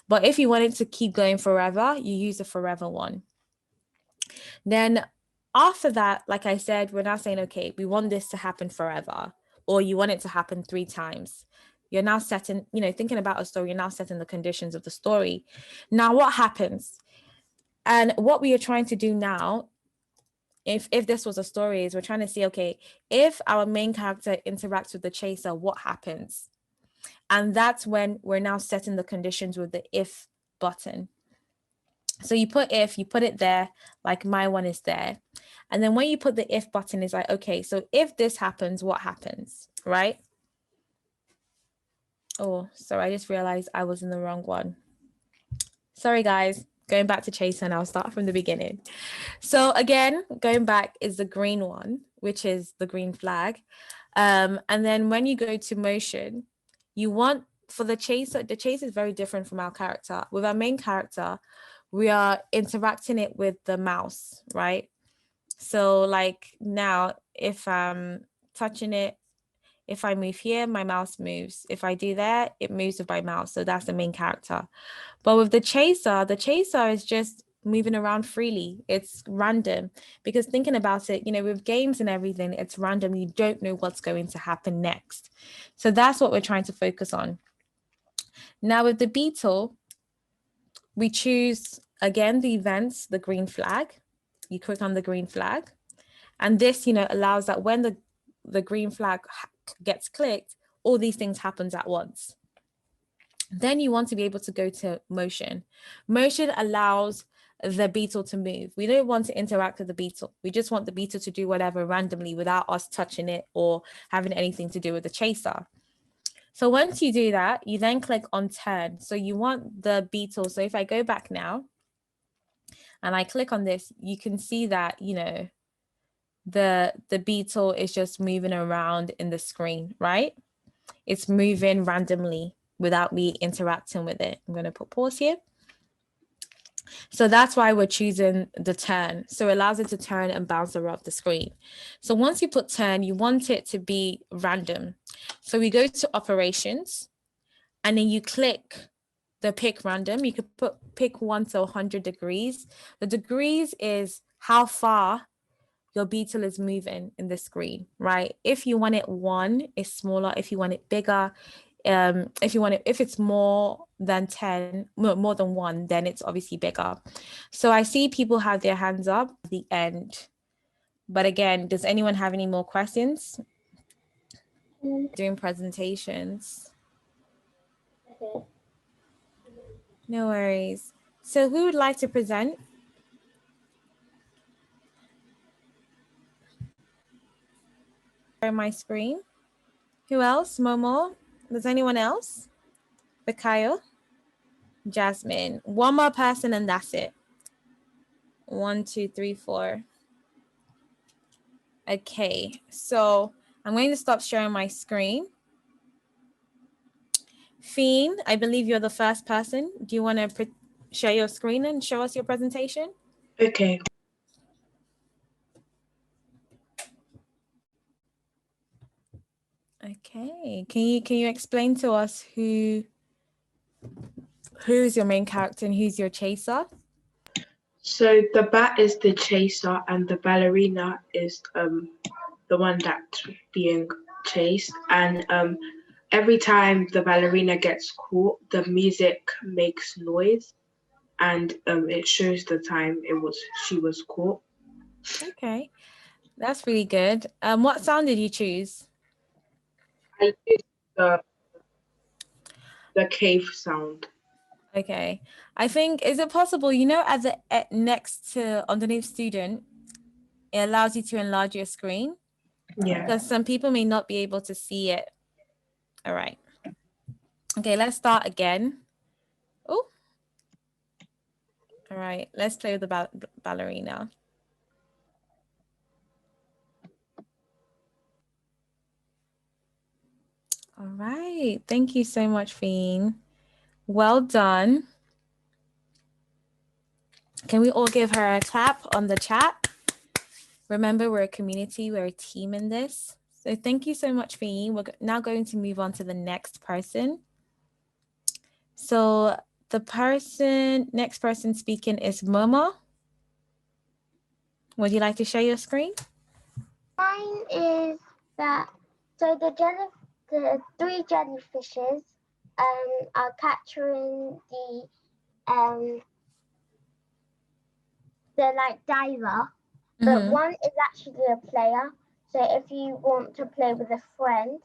But if you want it to keep going forever, you use the forever one. Then after that, like I said, we're now saying, okay, we want this to happen forever, or you want it to happen 3 times. You're now setting, thinking about a story, you're now setting the conditions of the story. Now what happens? And what we are trying to do now, if this was a story, is we're trying to see, okay, if our main character interacts with the chaser, what happens? And that's when we're now setting the conditions with the if button. So you put if, you put it there, like my one is there. And then when you put the if button, it's like, okay, so if this happens, what happens, right? Oh, sorry, I just realized I was in the wrong one. Sorry, guys. Going back to chaser, and I'll start from the beginning. So again, going back is the green one, which is the green flag. And then when you go to motion, you want, for the chaser is very different from our character. With our main character, we are interacting it with the mouse, right? So like now, if I'm touching it, if I move here, my mouse moves. If I do that, it moves with my mouse. So that's the main character. But with the chaser is just moving around freely. It's random, because thinking about it, with games and everything, it's random. You don't know what's going to happen next. So that's what we're trying to focus on. Now with the beetle, we choose, again, the events, the green flag. You click on the green flag. And this, allows that when the green flag gets clicked, all these things happens at once. Then you want to be able to go to motion. Motion allows the beetle to move. We don't want to interact with the beetle. We just want the beetle to do whatever randomly without us touching it or having anything to do with the chaser. So once you do that, you then click on turn. So you want the beetle. So if I go back now and I click on this, you can see that, the beetle is just moving around in the screen, right? It's moving randomly without me interacting with it. I'm going to put pause here. So that's why we're choosing the turn. So it allows it to turn and bounce around the screen. So once you put turn, you want it to be random. So we go to operations, and then you click the pick random. You could pick 1 to 100 degrees. The degrees is how far your beetle is moving in the screen, right? If you want it 1, it's smaller. If you want it bigger, if it's more than 10, more than 1, then it's obviously bigger. So I see people have their hands up at the end. But again, does anyone have any more questions? Doing presentations. Okay. No worries. So who would like to present? Share my screen. Who else? Momo? Does anyone else? Bakayo? Jasmine. One more person and that's it. 1, 2, 3, 4. Okay, so I'm going to stop sharing my screen. Fiend, I believe you're the first person. Do you want to share your screen and show us your presentation? Okay. Okay, can you explain to us who's your main character and who's your chaser? So the bat is the chaser and the ballerina is the one that's being chased. And every time the ballerina gets caught, the music makes noise and it shows the time she was caught. Okay, that's really good. What sound did you choose? I used the cave sound. Okay, I think, is it possible, at the next to underneath student, it allows you to enlarge your screen? Yeah. Because some people may not be able to see it. All right. Okay, let's start again. Oh. All right, let's play with the ballerina. All right, thank you so much, Fiend. Well done. Can we all give her a clap on the chat? Remember, we're a community, we're a team in this. So thank you so much, Fiend. We're now going to move on to the next person. So the next person speaking is Momo. Would you like to share your screen? Mine is that, so the 3 jellyfishes are capturing the like diver, but one is actually a player. So if you want to play with a friend,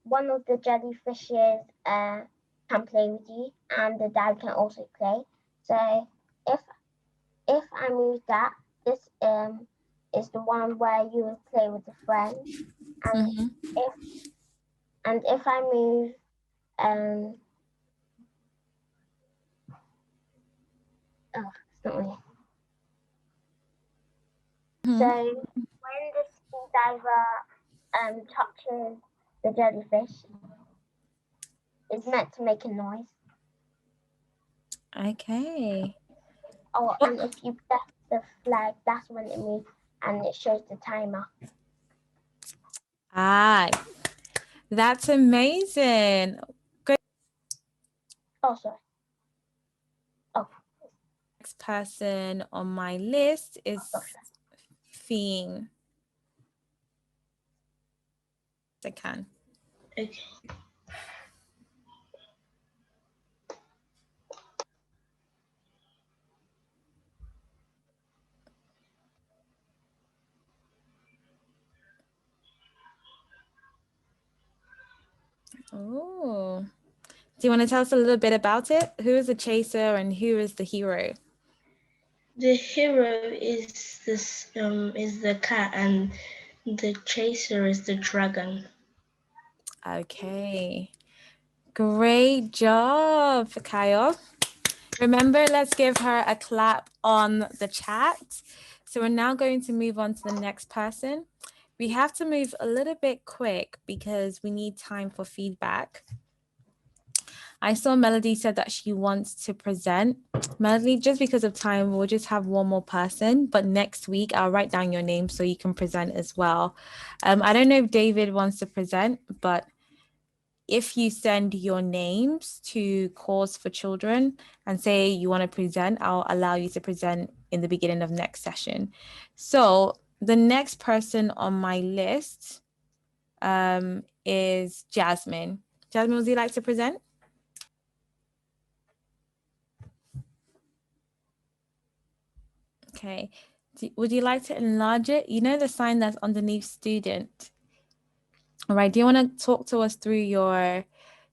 one of the jellyfishes can play with you, and the diver can also play. So if I move that, this is the one where you will play with a friend, and if I move oh, it's not really. So when the ski diver touches the jellyfish, it's meant to make a noise. Okay. Oh, and if you press the flag, that's when it moves and it shows the timer. Ah, that's amazing. Great. Oh, sorry. Oh. Next person on my list is Fiend. I can. Okay. Oh, do you want to tell us a little bit about it? Who is the chaser and who is the hero? The hero is the cat and the chaser is the dragon. Okay, great job, Kyle. Remember, let's give her a clap on the chat. So we're now going to move on to the next person. We have to move a little bit quick because we need time for feedback. I saw Melody said that she wants to present. Melody, just because of time, we'll just have one more person, but next week I'll write down your name so you can present as well. I don't know if David wants to present, but if you send your names to Cause for Children and say you want to present, I'll allow you to present in the beginning of next session. So the next person on my list is Jasmine. Jasmine, would you like to present? Okay. Would you like to enlarge it? You know the sign that's underneath student? All right. Do you want to talk to us through your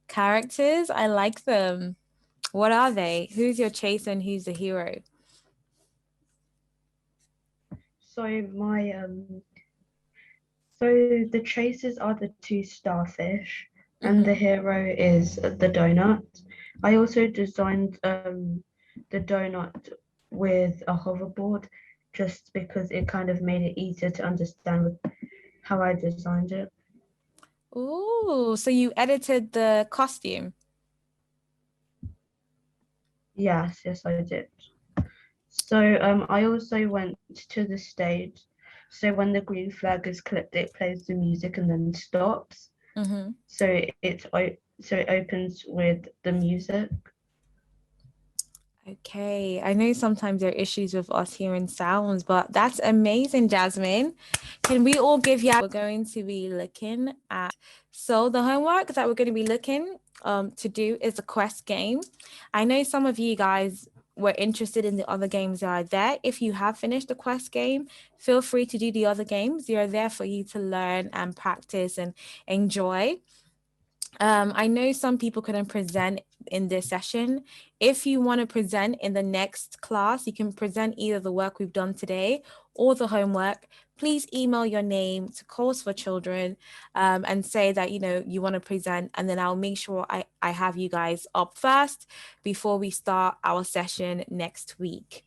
characters? I like them. What are they? Who's your chaser and who's the hero? So my So the chasers are the two starfish, and the hero is the donut. I also designed the donut with a hoverboard just because it kind of made it easier to understand with how I designed it. Ooh, so you edited the costume? Yes, I did. So I also went to the stage. So when the green flag is clipped, it plays the music and then stops. So it opens with the music. Okay, I know sometimes there are issues with us hearing sounds, but that's amazing, Jasmine. Can we all give you, we're going to be looking at, so the homework that we're going to be looking to do is a quest game. I know some of you guys were interested in the other games that are there. If you have finished the quest game, feel free to do the other games. They are there for you to learn and practice and enjoy. I know some people couldn't present in this session. If you want to present in the next class, you can present either the work we've done today or the homework. Please email your name to Calls for Children and say that, you know, you want to present, and then I'll make sure I have you guys up first before we start our session next week.